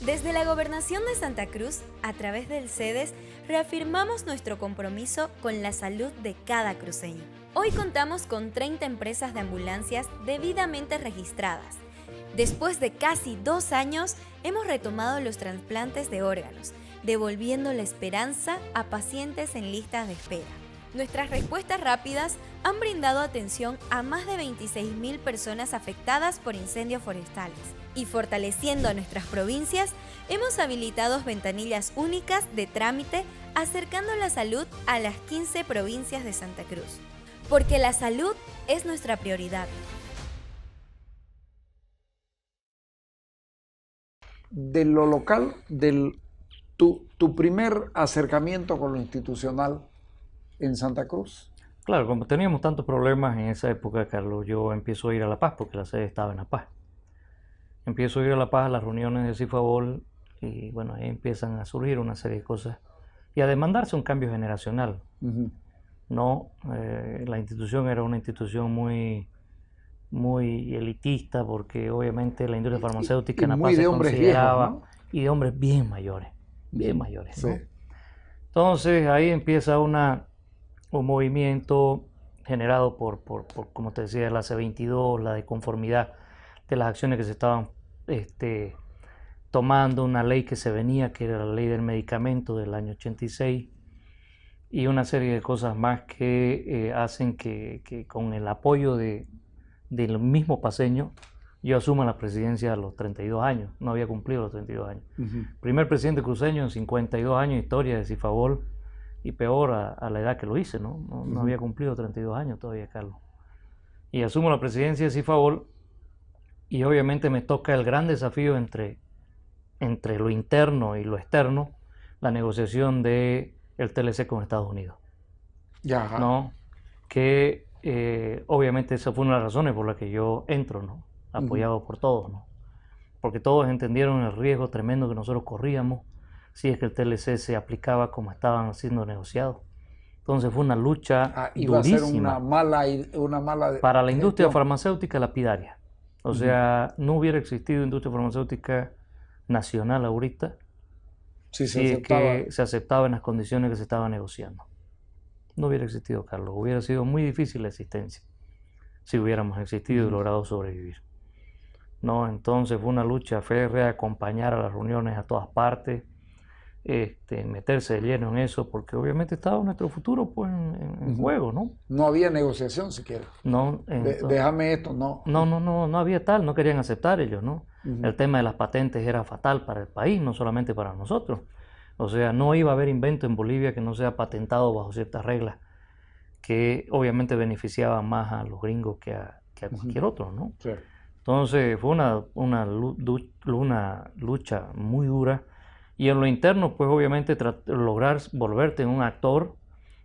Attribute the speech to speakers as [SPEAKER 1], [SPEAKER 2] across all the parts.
[SPEAKER 1] Desde la Gobernación de Santa Cruz, a través del CEDES, reafirmamos nuestro compromiso con la salud de cada cruceño. Hoy contamos con 30 empresas de ambulancias debidamente registradas. Después de casi 2 años, hemos retomado los trasplantes de órganos, devolviendo la esperanza a pacientes en listas de espera. Nuestras respuestas rápidas han brindado atención a más de 26.000 personas afectadas por incendios forestales. Y fortaleciendo a nuestras provincias, hemos habilitado ventanillas únicas de trámite, acercando la salud a las 15 provincias de Santa Cruz. Porque la salud es nuestra prioridad.
[SPEAKER 2] De lo local, tu primer acercamiento con lo institucional en Santa Cruz.
[SPEAKER 3] Claro, como teníamos tantos problemas en esa época, Carlos, yo empiezo a ir a La Paz porque la sede estaba en La Paz. Empiezo a ir a La Paz a las reuniones de Cifavol y bueno, ahí empiezan a surgir una serie de cosas y a demandarse un cambio generacional. No, la institución era una institución muy elitista porque obviamente la industria farmacéutica en La Paz se consideraba viejos, ¿no? Y de hombres bien mayores, ¿no? Sí. Entonces ahí empieza un movimiento generado por, como te decía, la C22, la de conformidad de las acciones que se estaban tomando, una ley que se venía, que era la ley del medicamento del año 86, y una serie de cosas más que hacen que con el apoyo del mismo paceño, yo asuma la presidencia a los 32 años, no había cumplido los 32 años. Primer presidente cruceño en 52 años, historia de Cifavol, y peor a la edad que lo hice, ¿no? No había cumplido 32 años todavía, Carlos. Y asumo la presidencia de Cifavol, y obviamente me toca el gran desafío entre lo interno y lo externo, la negociación del TLC con Estados Unidos.
[SPEAKER 2] Ya.
[SPEAKER 3] ¿No? Que obviamente esa fue una de las razones por las que yo entro, ¿no? Apoyado por todos, ¿no? Porque todos entendieron el riesgo tremendo que nosotros corríamos si es que el TLC se aplicaba como estaban siendo negociados. Entonces fue una lucha
[SPEAKER 2] iba
[SPEAKER 3] durísima.
[SPEAKER 2] A ser una mala
[SPEAKER 3] para la industria farmacéutica lapidaria. O sea, no hubiera existido industria farmacéutica nacional ahorita si es que se aceptaba en las condiciones que se estaban negociando. No hubiera existido, Carlos. Hubiera sido muy difícil la existencia si hubiéramos existido y logrado sobrevivir. ¿No? Entonces fue una lucha férrea, acompañar a las reuniones a todas partes, meterse de lleno en eso, porque obviamente estaba nuestro futuro pues, en juego, ¿no?
[SPEAKER 2] No había negociación siquiera.
[SPEAKER 3] No,
[SPEAKER 2] déjame esto, no.
[SPEAKER 3] No había tal, no querían aceptar ellos, ¿no? El tema de las patentes era fatal para el país, no solamente para nosotros. O sea, no iba a haber invento en Bolivia que no sea patentado bajo ciertas reglas que obviamente beneficiaban más a los gringos que a cualquier otro, ¿no?
[SPEAKER 2] Sí.
[SPEAKER 3] Entonces fue una lucha muy dura. Y en lo interno, pues obviamente lograr volverte un actor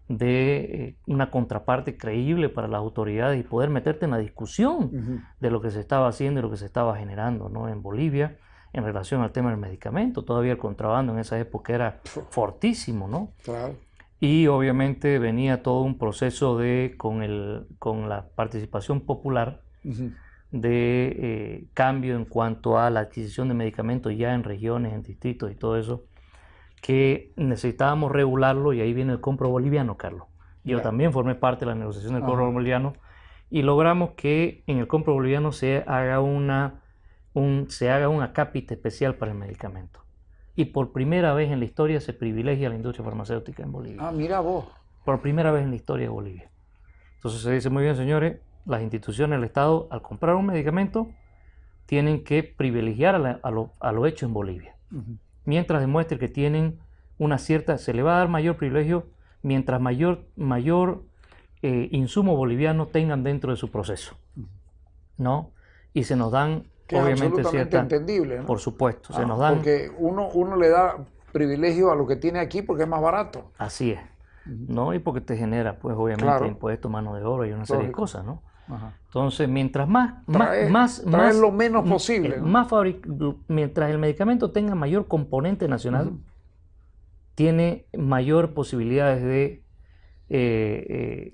[SPEAKER 3] de una contraparte creíble para las autoridades y poder meterte en la discusión de lo que se estaba haciendo y lo que se estaba generando, ¿no? En Bolivia en relación al tema del medicamento. Todavía el contrabando en esa época era fortísimo, ¿no?
[SPEAKER 2] Claro.
[SPEAKER 3] Y obviamente venía todo un proceso con la participación popular de cambio en cuanto a la adquisición de medicamentos ya en regiones, en distritos y todo eso, que necesitábamos regularlo, y ahí viene el compro boliviano, Carlos. Yo también formé parte de la negociación del compro boliviano y logramos que en el compro boliviano se haga un acápite especial para el medicamento. Y por primera vez en la historia se privilegia a la industria farmacéutica en Bolivia.
[SPEAKER 2] Ah, mira vos.
[SPEAKER 3] Por primera vez en la historia de Bolivia. Entonces se dice, muy bien, señores, las instituciones del Estado, al comprar un medicamento, tienen que privilegiar a lo hecho en Bolivia. Mientras demuestre que tienen se le va a dar mayor privilegio mientras mayor insumo boliviano tengan dentro de su proceso, ¿no? Y se nos dan,
[SPEAKER 2] que obviamente, es absolutamente entendible, ¿no?
[SPEAKER 3] Por supuesto, se nos dan...
[SPEAKER 2] Porque uno le da privilegio a lo que tiene aquí porque es más barato.
[SPEAKER 3] Así es, ¿no? Y porque te genera, pues, obviamente, impuestos, mano de obra y una serie de cosas, ¿no? Entonces, mientras
[SPEAKER 2] traer lo menos posible, ¿no?
[SPEAKER 3] Mientras el medicamento tenga mayor componente nacional, tiene mayor posibilidades de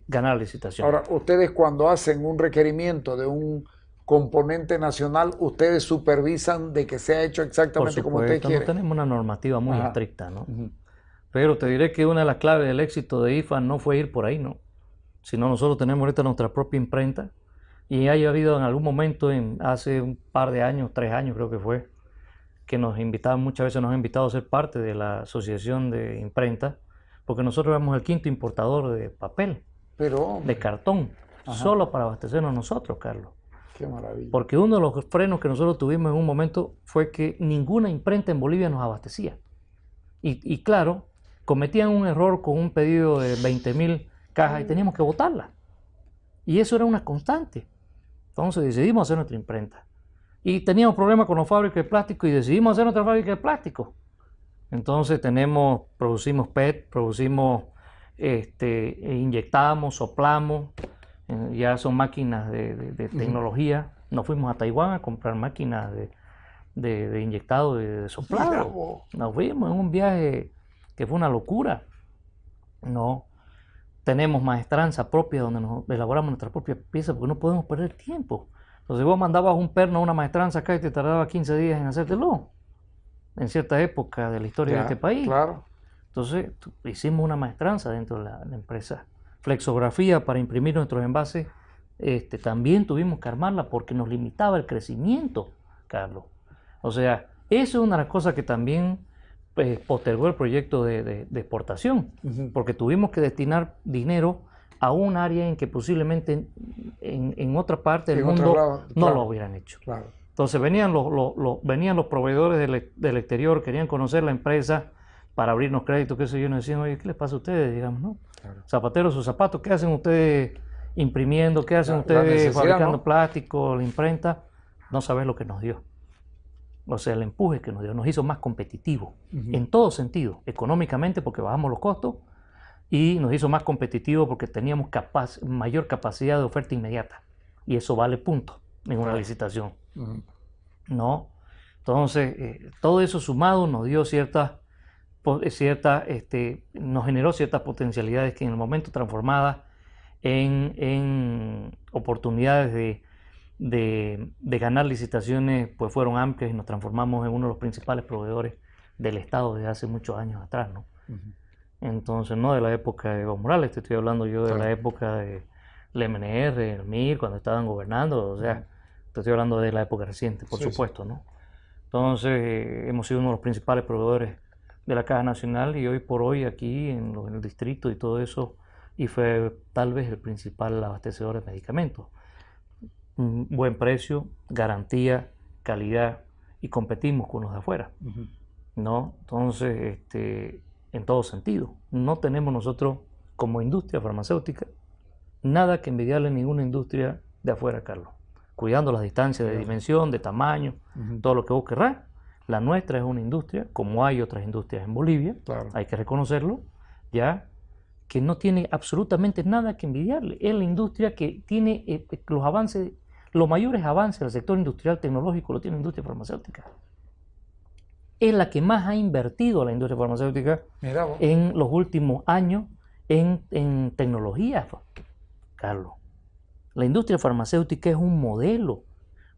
[SPEAKER 3] ganar la licitación.
[SPEAKER 2] Ahora, ustedes cuando hacen un requerimiento de un componente nacional, ustedes supervisan de que sea hecho exactamente como ustedes quieren.
[SPEAKER 3] No tenemos una normativa muy estricta, ¿no? Pero te diré que una de las claves del éxito de IFA no fue ir por ahí, ¿no? Sino nosotros tenemos ahorita nuestra propia imprenta y haya habido en algún momento, hace un par de años, 3 años creo que fue, que nos invitaban, muchas veces nos han invitado a ser parte de la asociación de imprenta, porque nosotros éramos el 5º importador de papel, de cartón, solo para abastecernos nosotros, Carlos.
[SPEAKER 2] Qué maravilla.
[SPEAKER 3] Porque uno de los frenos que nosotros tuvimos en un momento fue que ninguna imprenta en Bolivia nos abastecía. Y claro, cometían un error con un pedido de 20.000 cajas y teníamos que botarla. Y eso era una constante. Entonces decidimos hacer nuestra imprenta. Y teníamos problemas con las fábricas de plástico y decidimos hacer nuestra fábrica de plástico. Entonces producimos PET, inyectamos, soplamos, ya son máquinas de tecnología. Nos fuimos a Taiwán a comprar máquinas de inyectado, de soplado. Nos fuimos en un viaje que fue una locura. No, tenemos maestranza propia donde nos elaboramos nuestra propia pieza porque no podemos perder tiempo. Entonces vos mandabas un perno a una maestranza acá y te tardaba 15 días en hacértelo, en cierta época de la historia de este país.
[SPEAKER 2] Claro.
[SPEAKER 3] Entonces hicimos una maestranza dentro de la empresa. Flexografía para imprimir nuestros envases, también tuvimos que armarla porque nos limitaba el crecimiento, Carlos. O sea, eso es una de las cosas que también postergó el proyecto de exportación, porque tuvimos que destinar dinero a un área en que posiblemente en otra parte del mundo no lo hubieran hecho. Claro. Entonces venían los proveedores del exterior, querían conocer la empresa para abrirnos crédito, qué sé yo, nos decían, oye, ¿qué les pasa a ustedes? Digamos, ¿no? Claro. Zapateros sus zapatos, ¿qué hacen ustedes imprimiendo? ¿Qué hacen ustedes fabricando plástico, la imprenta? No sabes lo que nos dio. O sea, el empuje que nos dio, nos hizo más competitivos en todo sentido, económicamente porque bajamos los costos y nos hizo más competitivos porque teníamos mayor capacidad de oferta inmediata y eso vale punto en una licitación. ¿No? Entonces, todo eso sumado nos dio nos generó ciertas potencialidades que en el momento transformadas en oportunidades de ganar licitaciones, pues fueron amplias y nos transformamos en uno de los principales proveedores del Estado desde hace muchos años atrás, ¿no? Entonces, no de la época de Evo Morales, te estoy hablando yo de la época de la MNR, el MIR, cuando estaban gobernando, o sea, te estoy hablando de la época reciente, por supuesto, ¿no? Entonces, hemos sido uno de los principales proveedores de la Caja Nacional y hoy por hoy aquí en el distrito y todo eso, y fue tal vez el principal abastecedor de medicamentos. Buen precio, garantía, calidad y competimos con los de afuera, ¿no? Entonces, en todo sentido, no tenemos nosotros como industria farmacéutica nada que envidiarle a ninguna industria de afuera, Carlos. Cuidando las distancias de dimensión, de tamaño, todo lo que vos querrás. La nuestra es una industria, como hay otras industrias en Bolivia, hay que reconocerlo, ya, que no tiene absolutamente nada que envidiarle. Es la industria que tiene los mayores avances del sector industrial tecnológico, lo tiene la industria farmacéutica. Es la que más ha invertido la industria farmacéutica en los últimos años en tecnología, Carlos. La industria farmacéutica es un modelo,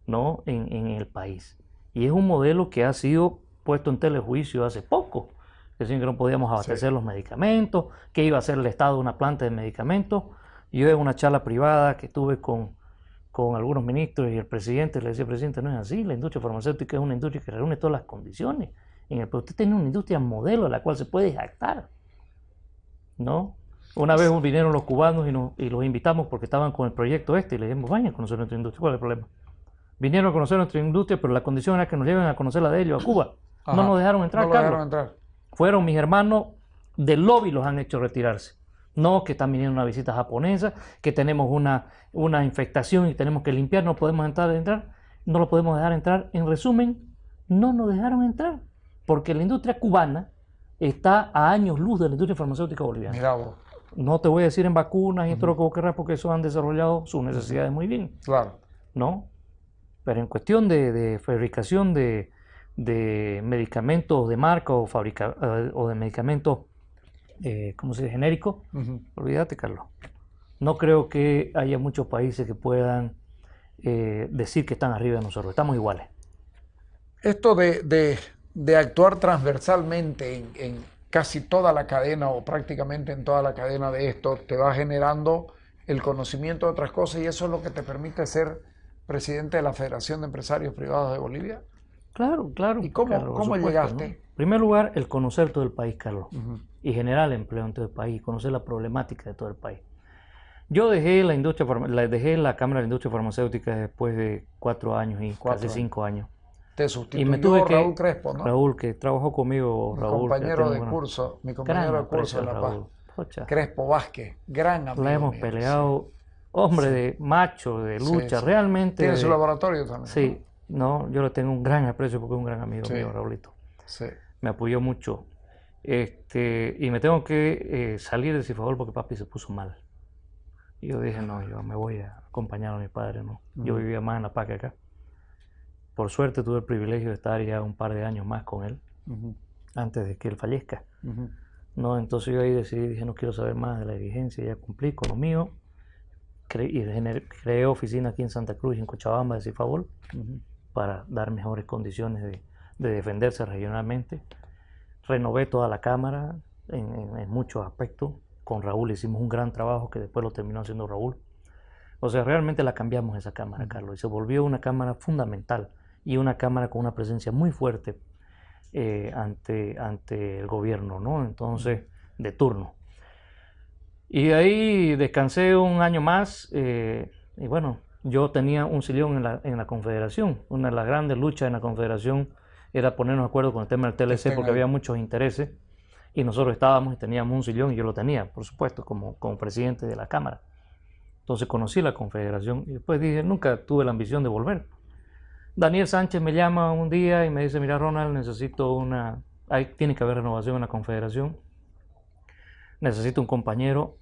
[SPEAKER 3] ¿no? en el país. Y es un modelo que ha sido puesto en telejuicio hace poco. Decían que no podíamos abastecer los medicamentos, que iba a hacer el Estado una planta de medicamentos. Yo en una charla privada que tuve con algunos ministros y el presidente, le decía, presidente, no es así, la industria farmacéutica es una industria que reúne todas las condiciones. Pero usted tiene una industria modelo a la cual se puede jactar, ¿no? Una vez vinieron los cubanos y los invitamos porque estaban con el proyecto y le dijimos, vayan a conocer nuestra industria, ¿cuál es el problema? Vinieron a conocer nuestra industria, pero la condición era que nos lleven a conocer la de ellos, a Cuba. No nos dejaron entrar, Carlos. Fueron mis hermanos del lobby, los han hecho retirarse. No, que están viniendo una visita japonesa, que tenemos una infectación y tenemos que limpiar, no podemos entrar, no lo podemos dejar entrar. En resumen, no nos dejaron entrar, porque la industria cubana está a años luz de la industria farmacéutica boliviana.
[SPEAKER 2] Mira vos.
[SPEAKER 3] No te voy a decir en vacunas y todo lo que vos querrás, porque eso han desarrollado sus necesidades muy bien.
[SPEAKER 2] Claro.
[SPEAKER 3] ¿No? Pero en cuestión de fabricación de medicamentos de marca o de medicamentos, ¿cómo se dice? Genéricos, olvídate, Carlos. No creo que haya muchos países que puedan decir que están arriba de nosotros, estamos iguales.
[SPEAKER 2] Esto de actuar transversalmente en casi toda la cadena o prácticamente en toda la cadena de esto, te va generando el conocimiento de otras cosas y eso es lo que te permite ser presidente de la Federación de Empresarios Privados de Bolivia.
[SPEAKER 3] Claro, claro.
[SPEAKER 2] ¿Y cómo,
[SPEAKER 3] Carlos,
[SPEAKER 2] cómo
[SPEAKER 3] supuesto,
[SPEAKER 2] llegaste?
[SPEAKER 3] ¿no? En primer lugar, el conocer todo el país, Carlos,
[SPEAKER 2] Uh-huh.
[SPEAKER 3] y generar empleo en todo el país, conocer la problemática de todo el país. Yo dejé la industria, dejé la Cámara de la Industria Farmacéutica después de 4 años y casi 5 años.
[SPEAKER 2] Te
[SPEAKER 3] Y
[SPEAKER 2] sustituyó
[SPEAKER 3] me tuve que,
[SPEAKER 2] Raúl Crespo, ¿no?
[SPEAKER 3] Raúl, que trabajó conmigo,
[SPEAKER 2] Mi
[SPEAKER 3] Raúl.
[SPEAKER 2] compañero de
[SPEAKER 3] bueno,
[SPEAKER 2] curso, mi
[SPEAKER 3] gran
[SPEAKER 2] compañero de curso
[SPEAKER 3] aprecio
[SPEAKER 2] en
[SPEAKER 3] a
[SPEAKER 2] La Paz.
[SPEAKER 3] Raúl. Pocha,
[SPEAKER 2] Crespo Vázquez, gran amigo
[SPEAKER 3] la hemos
[SPEAKER 2] mío,
[SPEAKER 3] peleado, hombre
[SPEAKER 2] Sí.
[SPEAKER 3] de macho, de
[SPEAKER 2] sí,
[SPEAKER 3] lucha,
[SPEAKER 2] sí.
[SPEAKER 3] realmente.
[SPEAKER 2] Tiene su laboratorio también.
[SPEAKER 3] Sí, no, yo le tengo un gran aprecio porque es un gran amigo
[SPEAKER 2] Sí.
[SPEAKER 3] mío, Raulito.
[SPEAKER 2] Sí.
[SPEAKER 3] Me apoyó mucho. Y me tengo que salir de Cifavol porque papi se puso mal. Y yo dije, no, yo me voy a acompañar a mi padre, ¿no? Yo vivía más en La Paz que acá. Por suerte tuve el privilegio de estar ya un par de años más con él,
[SPEAKER 2] Uh-huh.
[SPEAKER 3] antes de que él fallezca.
[SPEAKER 2] Uh-huh.
[SPEAKER 3] ¿No? Entonces yo ahí decidí, dije, no quiero saber más de la dirigencia, ya cumplí con lo mío. Creé oficina aquí en Santa Cruz y en Cochabamba de Cifavol
[SPEAKER 2] Uh-huh.
[SPEAKER 3] para dar mejores condiciones de defenderse regionalmente. Renové toda la Cámara en muchos aspectos. Con Raúl hicimos un gran trabajo que después lo terminó haciendo Raúl. O sea, realmente la cambiamos esa Cámara, Carlos, y se volvió una Cámara fundamental y una Cámara con una presencia muy fuerte ante el gobierno, ¿no? Entonces, de turno. Y de ahí descansé un año más y bueno, yo tenía un sillón en la Confederación. Una de las grandes luchas en la Confederación era ponernos de acuerdo con el tema del TLC porque había muchos intereses y nosotros estábamos y teníamos un sillón y yo lo tenía, por supuesto, como presidente de la Cámara. Entonces conocí la Confederación y después dije, nunca tuve la ambición de volver. Daniel Sánchez me llama un día y me dice, mira Ronald, tiene que haber renovación en la Confederación, necesito un compañero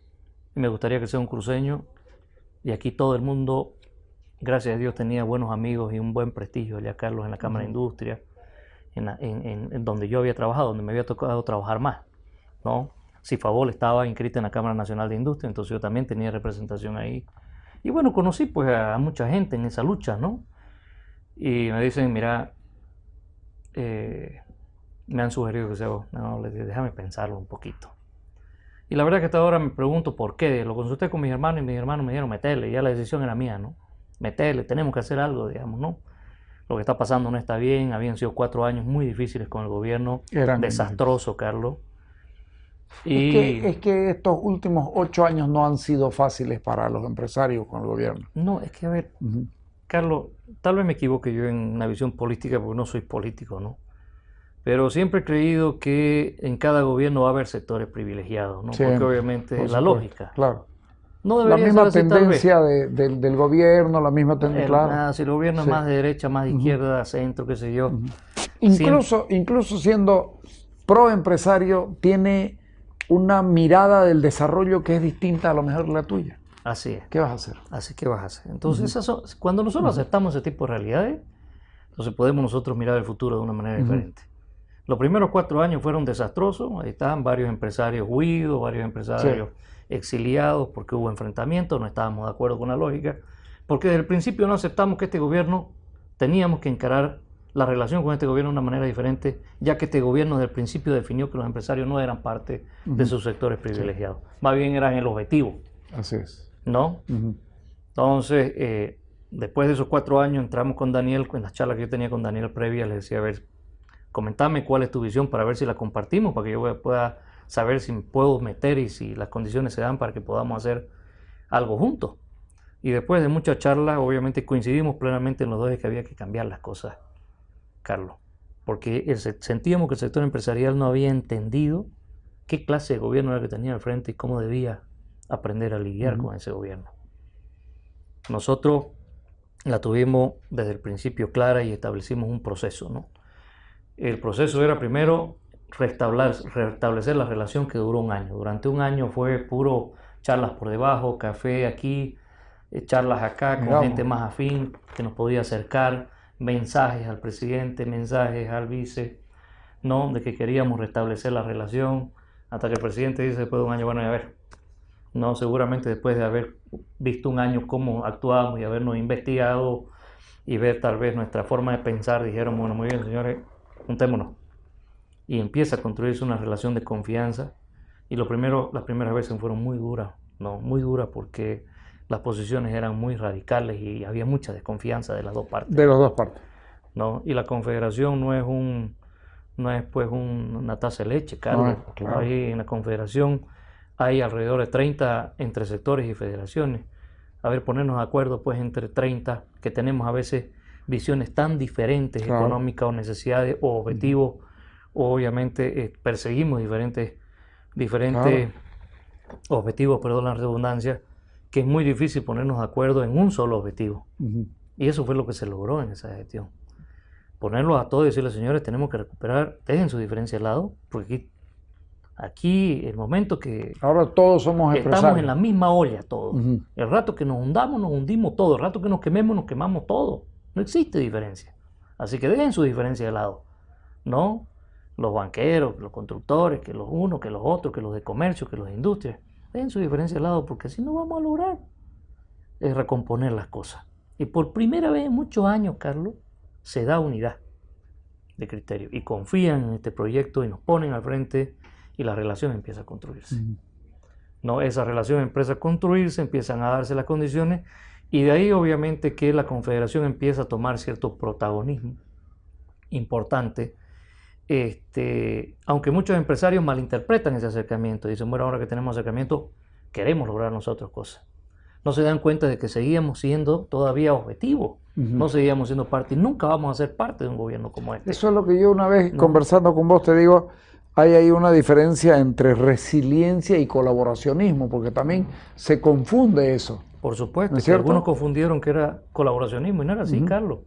[SPEAKER 3] y me gustaría que sea un cruceño. Y aquí todo el mundo, gracias a Dios, tenía buenos amigos y un buen prestigio allá, Carlos, en la Cámara de Industria, en donde yo había trabajado, donde me había tocado trabajar más, ¿no? Cifavol estaba inscrita en la Cámara Nacional de Industria, entonces yo también tenía representación ahí. Y bueno, conocí pues a mucha gente en esa lucha, ¿no? Y me dicen, mira, me han sugerido que sea vos. No, les dije, déjame pensarlo un poquito. Y la verdad es que hasta ahora me pregunto por qué. Lo consulté con mis hermanos y mis hermanos me dijeron, metele, ya la decisión era mía, ¿no? Metele, tenemos que hacer algo, digamos, ¿no? Lo que está pasando no está bien, habían sido 4 años muy difíciles con el gobierno, desastroso, Carlos. Y
[SPEAKER 2] Es que estos últimos 8 años no han sido fáciles para los empresarios con el gobierno.
[SPEAKER 3] no, es que a ver,
[SPEAKER 2] Uh-huh.
[SPEAKER 3] Carlos, tal vez me equivoque yo en una visión política porque no soy político, ¿no? Pero siempre he creído que en cada gobierno va a haber sectores privilegiados, ¿no?
[SPEAKER 2] Siempre,
[SPEAKER 3] Porque obviamente
[SPEAKER 2] por
[SPEAKER 3] es la
[SPEAKER 2] supuesto,
[SPEAKER 3] lógica.
[SPEAKER 2] Claro.
[SPEAKER 3] No
[SPEAKER 2] La
[SPEAKER 3] debería
[SPEAKER 2] misma
[SPEAKER 3] ser así, tal vez.
[SPEAKER 2] tendencia del gobierno, la misma tendencia, claro.
[SPEAKER 3] Si el gobierno
[SPEAKER 2] Sí.
[SPEAKER 3] es más de derecha, más de izquierda, centro, qué sé yo.
[SPEAKER 2] Incluso siendo pro empresario, tiene una mirada del desarrollo que es distinta a lo mejor de la tuya.
[SPEAKER 3] Así es.
[SPEAKER 2] ¿Qué vas a hacer?
[SPEAKER 3] Así que vas a hacer. Entonces, cuando nosotros aceptamos ese tipo de realidades, entonces podemos nosotros mirar el futuro de una manera diferente. Los primeros 4 años fueron desastrosos. Ahí estaban varios empresarios huidos, varios empresarios exiliados porque hubo enfrentamientos, no estábamos de acuerdo con la lógica, porque desde el principio no aceptamos que este gobierno teníamos que encarar la relación con este gobierno de una manera diferente, ya que este gobierno desde el principio definió que los empresarios no eran parte de sus sectores privilegiados, más bien eran el objetivo.
[SPEAKER 2] Así es.
[SPEAKER 3] ¿No? Entonces, después de esos 4 años entramos con Daniel, en las charlas que yo tenía con Daniel previa, le decía, a ver, comentame cuál es tu visión para ver si la compartimos, para que yo pueda saber si me puedo meter y si las condiciones se dan para que podamos hacer algo juntos. Y después de muchas charlas, obviamente coincidimos plenamente en los dos de que había que cambiar las cosas, Carlos, porque sentíamos que el sector empresarial no había entendido qué clase de gobierno era el que tenía al frente y cómo debía aprender a lidiar con ese gobierno. Nosotros la tuvimos desde el principio clara y establecimos un proceso, ¿no? El proceso era primero restablecer la relación que duró 1 año. Durante 1 año fue puro charlas por debajo, café aquí, charlas acá con gente más afín que nos podía acercar, mensajes al presidente, mensajes al vice, ¿no? De que queríamos restablecer la relación, hasta que el presidente dice después de 1 año, bueno, a ver, ¿no? Seguramente después de haber visto un año cómo actuábamos y habernos investigado y ver tal vez nuestra forma de pensar, dijeron, bueno, muy bien, señores, juntémonos. Y empieza a construirse una relación de confianza. Y las primeras veces fueron muy duras, ¿no? Muy duras porque las posiciones eran muy radicales y había mucha desconfianza de las dos partes.
[SPEAKER 2] De las dos partes.
[SPEAKER 3] ¿No? Y la confederación no es pues una taza de leche, Carlos.
[SPEAKER 2] No, claro.
[SPEAKER 3] Ahí en la confederación hay alrededor de 30 entre sectores y federaciones. A ver, ponernos de acuerdo pues entre 30 que tenemos a veces visiones tan diferentes,
[SPEAKER 2] claro,
[SPEAKER 3] económicas o necesidades o objetivos, o obviamente perseguimos diferentes
[SPEAKER 2] claro,
[SPEAKER 3] objetivos, perdón la redundancia, que es muy difícil ponernos de acuerdo en un solo objetivo. Y eso fue lo que se logró en esa gestión. Ponerlos a todos y decirles, señores, tenemos que recuperar, dejen su diferencia al lado, porque aquí el momento que
[SPEAKER 2] ahora todos somos empresarios.
[SPEAKER 3] Estamos en la misma olla todos. El rato que nos hundamos, nos hundimos todos. El rato que nos quemamos todos. No existe diferencia. Así que dejen su diferencia de lado. No los banqueros, los constructores, que los unos, que los otros, que los de comercio, que los de industria. Dejen su diferencia de lado porque así no vamos a lograr recomponer las cosas. Y por primera vez en muchos años, Carlos, se da unidad de criterio y confían en este proyecto y nos ponen al frente y la relación empieza a construirse. No, esa relación empieza a construirse, empiezan a darse las condiciones y de ahí obviamente que la confederación empieza a tomar cierto protagonismo importante, aunque muchos empresarios malinterpretan ese acercamiento, dicen, bueno, ahora que tenemos acercamiento, queremos lograr nosotros cosas. No se dan cuenta de que seguíamos siendo todavía objetivos, no seguíamos siendo parte y nunca vamos a ser parte de un gobierno como este.
[SPEAKER 2] Eso es lo que yo una vez conversando con vos te digo, hay ahí una diferencia entre resiliencia y colaboracionismo, porque también se confunde eso.
[SPEAKER 3] Por supuesto,
[SPEAKER 2] ¿No es
[SPEAKER 3] que
[SPEAKER 2] cierto?
[SPEAKER 3] algunos confundieron que era colaboracionismo y no era así, Carlos,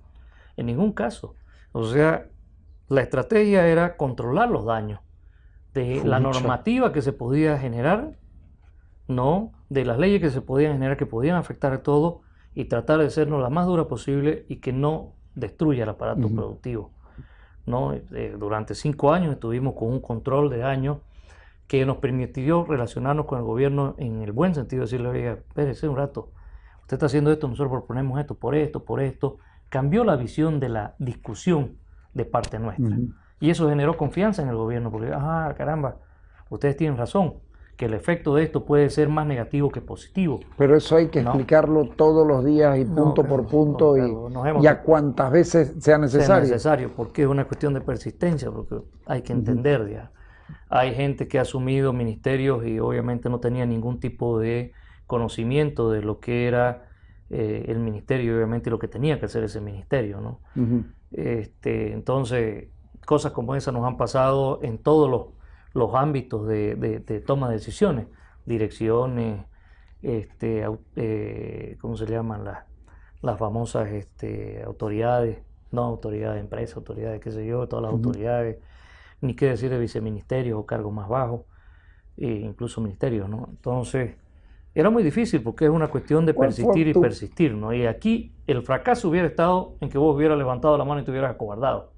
[SPEAKER 3] en ningún caso. O sea, la estrategia era controlar los daños de la normativa que se podía generar, no, de las leyes que se podían generar, que podían afectar a todo y tratar de sernos la más dura posible y que no destruya el aparato productivo. ¿No? Durante 5 años estuvimos con un control de daño que nos permitió relacionarnos con el gobierno en el buen sentido, decirle, oiga, espérese un rato, usted está haciendo esto, nosotros proponemos esto, por esto. Cambió la visión de la discusión de parte nuestra. Y eso generó confianza en el gobierno, porque, caramba, ustedes tienen razón, que el efecto de esto puede ser más negativo que positivo.
[SPEAKER 2] Pero eso hay que explicarlo todos los días y punto por punto y a cuantas veces sea necesario.
[SPEAKER 3] Sea necesario, porque es una cuestión de persistencia, porque hay que entender ya. Hay gente que ha asumido ministerios y obviamente no tenía ningún tipo de conocimiento de lo que era el ministerio y obviamente lo que tenía que hacer ese ministerio, ¿no? Entonces, cosas como esas nos han pasado en todos los ámbitos de toma de decisiones, direcciones, ¿cómo se llaman? Las famosas autoridades, no autoridades de empresa, autoridades, qué sé yo, todas las autoridades, ni qué decir de viceministerios o cargos más bajos, incluso ministerios, ¿no? Entonces, era muy difícil porque es una cuestión de persistir y persistir, ¿no? Y aquí el fracaso hubiera estado en que vos hubieras levantado la mano y te hubieras acobardado.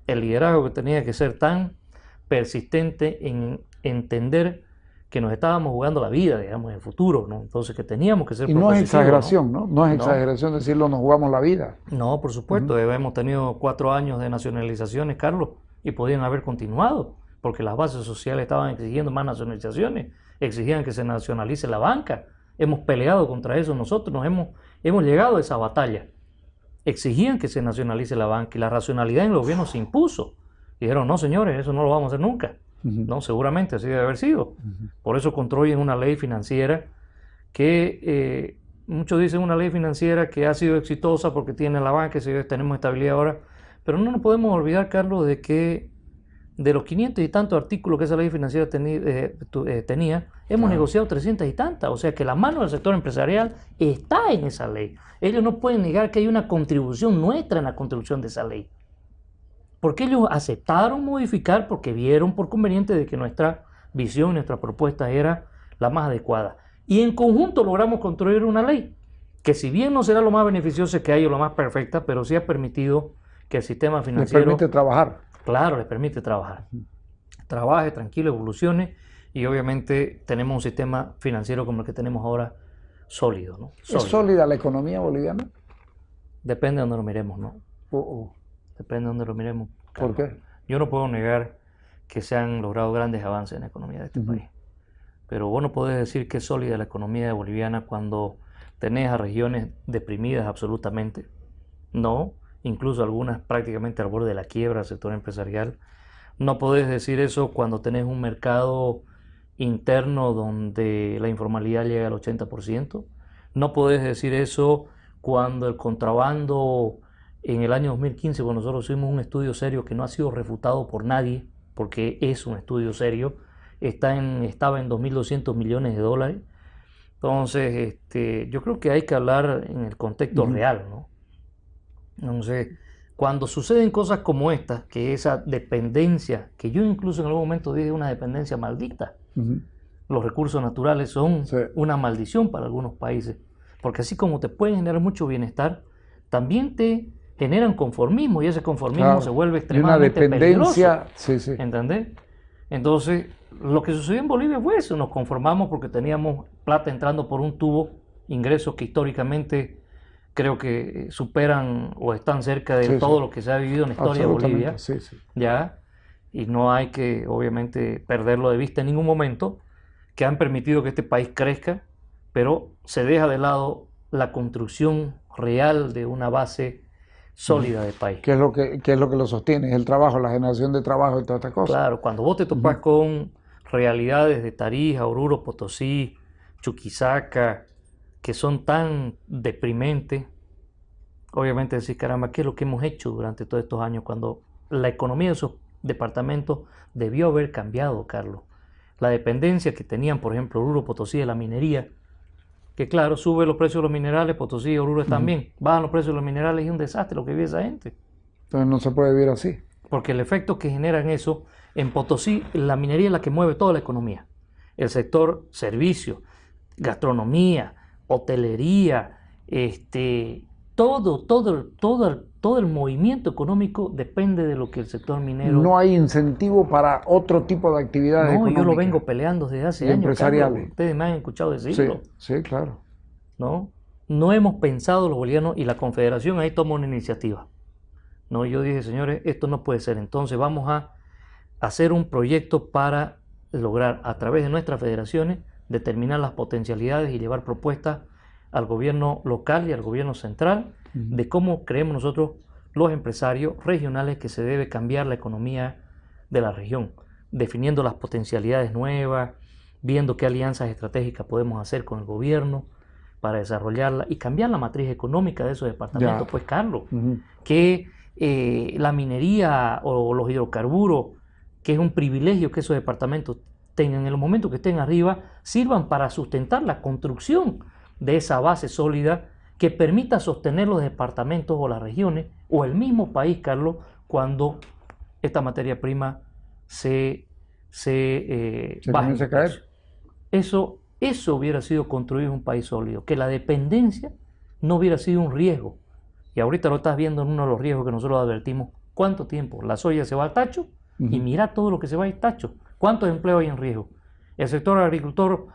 [SPEAKER 3] El liderazgo que tenía que ser tan persistente en entender que nos estábamos jugando la vida, digamos, en el futuro, ¿no? Entonces que teníamos que ser
[SPEAKER 2] propositivos. Y no es exageración, ¿no? No es exageración decirlo, nos jugamos la vida.
[SPEAKER 3] No, por supuesto, hemos tenido 4 años de nacionalizaciones, Carlos, y podían haber continuado, porque las bases sociales estaban exigiendo más nacionalizaciones, exigían que se nacionalice la banca. Hemos peleado contra eso nosotros, hemos llegado a esa batalla. Exigían que se nacionalice la banca y la racionalidad en el gobierno se impuso. Dijeron, no señores, eso no lo vamos a hacer nunca. No, seguramente así debe haber sido. Por eso construyen una ley financiera que muchos dicen una ley financiera que ha sido exitosa porque tiene la banca, tenemos estabilidad ahora. Pero no nos podemos olvidar, Carlos, de que de los 500 y tantos artículos que esa ley financiera tenía, hemos negociado 300 y tantas. O sea que la mano del sector empresarial está en esa ley. Ellos no pueden negar que hay una contribución nuestra en la construcción de esa ley. Porque ellos aceptaron modificar porque vieron por conveniente de que nuestra visión, nuestra propuesta era la más adecuada. Y en conjunto logramos construir una ley que si bien no será lo más beneficioso que hay o lo más perfecta, pero sí ha permitido que el sistema financiero...
[SPEAKER 2] Les permite trabajar.
[SPEAKER 3] Claro, les permite trabajar. Trabaje, tranquilo, evolucione y obviamente tenemos un sistema financiero como el que tenemos ahora sólido, ¿no?
[SPEAKER 2] ¿Es sólida la economía boliviana?
[SPEAKER 3] Depende de donde lo miremos, ¿no?
[SPEAKER 2] Oh.
[SPEAKER 3] Depende de donde lo miremos.
[SPEAKER 2] ¿Por qué?
[SPEAKER 3] Yo no puedo negar que se han logrado grandes avances en la economía de este país. Pero vos no podés decir que es sólida la economía boliviana cuando tenés a regiones deprimidas absolutamente. No, incluso algunas prácticamente al borde de la quiebra del sector empresarial. No podés decir eso cuando tenés un mercado interno donde la informalidad llega al 80%. No podés decir eso cuando el contrabando en el año 2015, cuando nosotros hicimos un estudio serio que no ha sido refutado por nadie, porque es un estudio serio, estaba en 2.200 millones de dólares. Entonces, yo creo que hay que hablar en el contexto real, ¿no? Entonces, cuando suceden cosas como esta, que esa dependencia, que yo incluso en algún momento dije una dependencia maldita, los recursos naturales son una maldición para algunos países, porque así como te pueden generar mucho bienestar, también te generan conformismo, y ese conformismo se vuelve extremadamente
[SPEAKER 2] dependencia,
[SPEAKER 3] peligroso. ¿Entendés? Entonces, lo que sucedió en Bolivia fue eso, nos conformamos porque teníamos plata entrando por un tubo, ingresos que históricamente creo que superan o están cerca de todo lo que se ha vivido en la historia de Bolivia. ¿Ya? Y no hay que, obviamente, perderlo de vista en ningún momento, que han permitido que este país crezca, pero se deja de lado la construcción real de una base sólida de país.
[SPEAKER 2] ¿Qué es lo que lo sostiene? Es el trabajo, la generación de trabajo y todas estas cosas.
[SPEAKER 3] Claro, cuando vos te topas con realidades de Tarija, Oruro, Potosí, Chuquisaca, que son tan deprimentes, obviamente decís, caramba, ¿qué es lo que hemos hecho durante todos estos años? Cuando la economía de esos departamentos debió haber cambiado, Carlos. La dependencia que tenían, por ejemplo, Oruro, Potosí de la minería, que claro, sube los precios de los minerales, Potosí y Oruro están bien, bajan los precios de los minerales y es un desastre lo que vive esa gente.
[SPEAKER 2] Entonces no se puede vivir así.
[SPEAKER 3] Porque el efecto que generan eso, en Potosí, la minería es la que mueve toda la economía. El sector servicios, gastronomía, hotelería, todo el movimiento económico depende de lo que el sector minero...
[SPEAKER 2] No hay incentivo para otro tipo de actividades económicas.
[SPEAKER 3] Yo lo vengo peleando desde hace años,
[SPEAKER 2] empresariales.
[SPEAKER 3] Carlos. Ustedes me han escuchado decirlo.
[SPEAKER 2] Sí, claro.
[SPEAKER 3] No hemos pensado los bolivianos, y la Confederación ahí toma una iniciativa. Yo dije, señores, esto no puede ser. Entonces vamos a hacer un proyecto para lograr, a través de nuestras federaciones, determinar las potencialidades y llevar propuestas al gobierno local y al gobierno central de cómo creemos nosotros, los empresarios regionales, que se debe cambiar la economía de la región, definiendo las potencialidades nuevas, viendo qué alianzas estratégicas podemos hacer con el gobierno para desarrollarla y cambiar la matriz económica de esos departamentos. Pues, Carlos, que la minería o los hidrocarburos, que es un privilegio que esos departamentos tengan en el momento que estén arriba, sirvan para sustentar la construcción de esa base sólida que permita sostener los departamentos o las regiones o el mismo país, Carlos, cuando esta materia prima se
[SPEAKER 2] comienza a caer.
[SPEAKER 3] Eso hubiera sido construir un país sólido, que la dependencia no hubiera sido un riesgo. Y ahorita lo estás viendo en uno de los riesgos que nosotros advertimos. ¿Cuánto tiempo? La soya se va al tacho y mira todo lo que se va al tacho. ¿Cuántos empleos hay en riesgo? El sector agricultor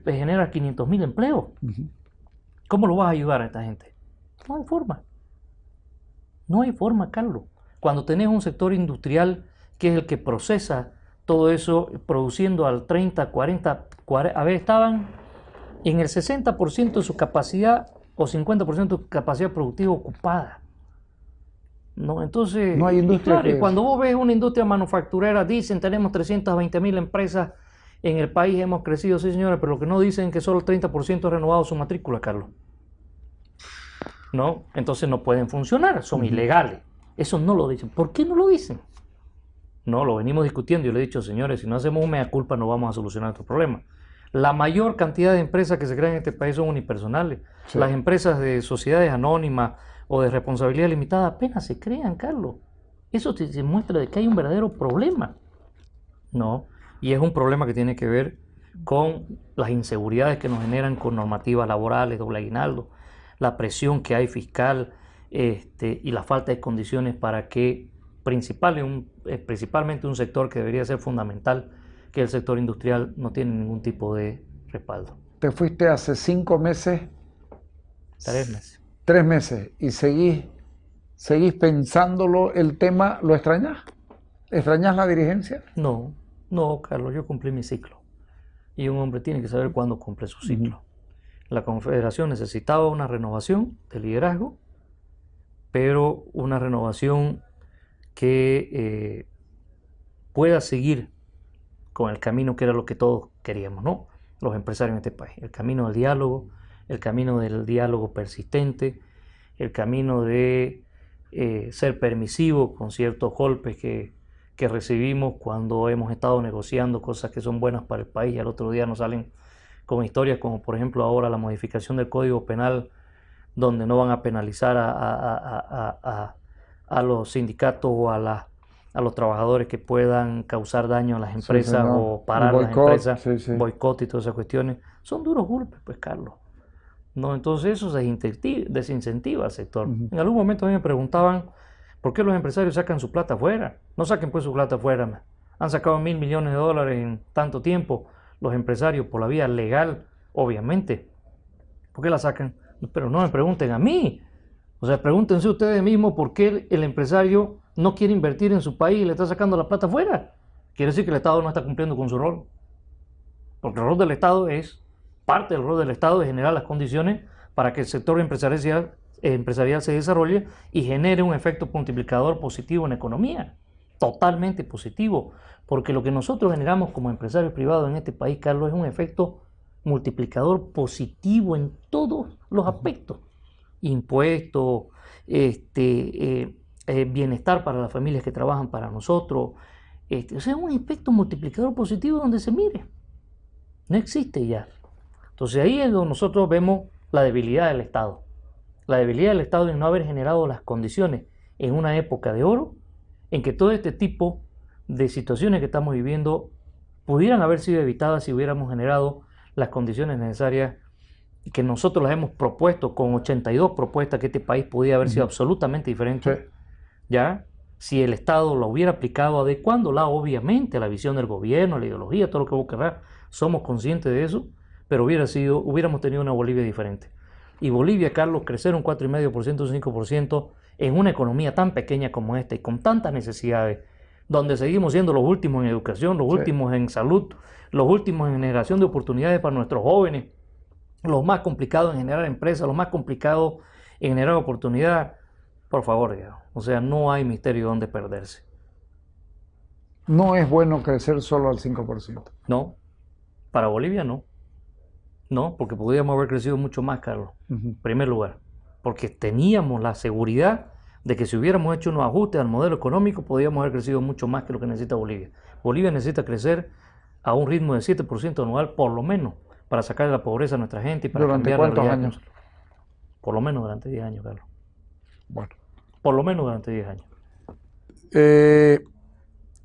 [SPEAKER 3] genera 500.000 empleos. ¿Cómo lo vas a ayudar a esta gente? No hay forma. No hay forma, Carlos. Cuando tenés un sector industrial que es el que procesa todo eso, produciendo al 30, 40, a ver, estaban en el 60% de su capacidad o 50% de su capacidad productiva ocupada. Entonces,
[SPEAKER 2] no hay industria.
[SPEAKER 3] Y cuando vos ves una industria manufacturera, dicen tenemos 320.000 empresas en el país, hemos crecido, sí señores, pero lo que no dicen es que solo el 30% ha renovado su matrícula, Carlos. Entonces no pueden funcionar, son ilegales. Eso no lo dicen. ¿Por qué no lo dicen? Lo venimos discutiendo. Yo le he dicho, señores, si no hacemos un mea culpa no vamos a solucionar estos problemas. La mayor cantidad de empresas que se crean en este país son unipersonales. Sí. Las empresas de sociedades anónimas o de responsabilidad limitada apenas se crean, Carlos. Eso te muestra de que hay un verdadero problema. Y es un problema que tiene que ver con las inseguridades que nos generan con normativas laborales, doble aguinaldo, la presión que hay fiscal y la falta de condiciones para que principalmente un sector que debería ser fundamental, que el sector industrial no tiene ningún tipo de respaldo.
[SPEAKER 2] Te fuiste hace 5 meses.
[SPEAKER 3] 3 meses.
[SPEAKER 2] 3 meses y seguís pensándolo el tema. ¿Lo extrañas? ¿Extrañas la dirigencia?
[SPEAKER 3] No, no, Carlos, yo cumplí mi ciclo. Y un hombre tiene que saber cuándo cumple su ciclo. La Confederación necesitaba una renovación de liderazgo, pero una renovación que pueda seguir con el camino que era lo que todos queríamos, ¿no? Los empresarios en este país. El camino del diálogo persistente, el camino de ser permisivo con ciertos golpes que recibimos cuando hemos estado negociando cosas que son buenas para el país y al otro día nos salen con historias como por ejemplo ahora la modificación del Código Penal, donde no van a penalizar a los sindicatos o a los trabajadores que puedan causar daño a las empresas o parar las empresas, boicot y todas esas cuestiones. Son duros golpes, pues, Carlos. ¿No? Entonces eso desincentiva al sector. En algún momento a mí me preguntaban ¿por qué los empresarios sacan su plata afuera? No saquen pues su plata afuera. Han sacado $1.000 millones en tanto tiempo los empresarios por la vía legal, obviamente. ¿Por qué la sacan? Pero no me pregunten a mí. O sea, pregúntense ustedes mismos por qué el empresario no quiere invertir en su país y le está sacando la plata afuera. Quiere decir que el Estado no está cumpliendo con su rol. Porque el rol del Estado parte del rol del Estado es generar las condiciones para que el sector empresarial se desarrolle y genere un efecto multiplicador positivo en la economía. Totalmente positivo. Porque lo que nosotros generamos como empresarios privados en este país, Carlos, es un efecto multiplicador positivo en todos los aspectos. Impuestos, bienestar para las familias que trabajan para nosotros. O sea, un efecto multiplicador positivo donde se mire. No existe ya. Entonces ahí es donde nosotros vemos la debilidad del Estado. La debilidad del Estado en no haber generado las condiciones en una época de oro en que todo este tipo de situaciones que estamos viviendo pudieran haber sido evitadas si hubiéramos generado las condiciones necesarias que nosotros las hemos propuesto con 82 propuestas que este país podía haber sido absolutamente diferente. ¿Ya? Si el Estado lo hubiera aplicado adecuándola obviamente a la visión del gobierno, a la ideología, todo lo que vos querrás, somos conscientes de eso, pero hubiéramos tenido una Bolivia diferente. Y Bolivia, Carlos, crecer un 4,5%, un 5% en una economía tan pequeña como esta y con tantas necesidades, donde seguimos siendo los últimos en educación, los últimos en salud, los últimos en generación de oportunidades para nuestros jóvenes, los más complicados en generar empresas, los más complicados en generar oportunidad. Por favor, o sea, no hay misterio donde perderse.
[SPEAKER 2] No es bueno crecer solo al 5%.
[SPEAKER 3] No, para Bolivia no. No, porque podríamos haber crecido mucho más, Carlos. En primer lugar, porque teníamos la seguridad de que si hubiéramos hecho unos ajustes al modelo económico, podríamos haber crecido mucho más que lo que necesita Bolivia. Bolivia necesita crecer a un ritmo de 7% anual, por lo menos, para sacar de la pobreza a nuestra gente y para cambiar la realidad.
[SPEAKER 2] ¿Durante cuántos años?
[SPEAKER 3] Por lo menos durante 10 años, Carlos.
[SPEAKER 2] Bueno.
[SPEAKER 3] Por lo menos durante 10 años.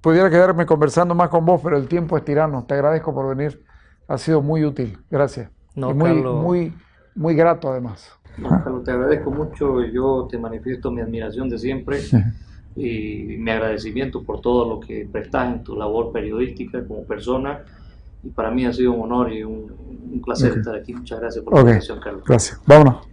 [SPEAKER 2] Pudiera quedarme conversando más con vos, pero el tiempo es tirano. Te agradezco por venir. Ha sido muy útil. Gracias.
[SPEAKER 3] No,
[SPEAKER 2] y muy,
[SPEAKER 3] Carlos,
[SPEAKER 2] muy grato además.
[SPEAKER 3] No, Carlos, te agradezco mucho. Yo te manifiesto mi admiración de siempre y mi agradecimiento por todo lo que prestas en tu labor periodística como persona. Y para mí ha sido un honor y un placer estar aquí. Muchas gracias por la invitación, Carlos.
[SPEAKER 2] Gracias. Vámonos.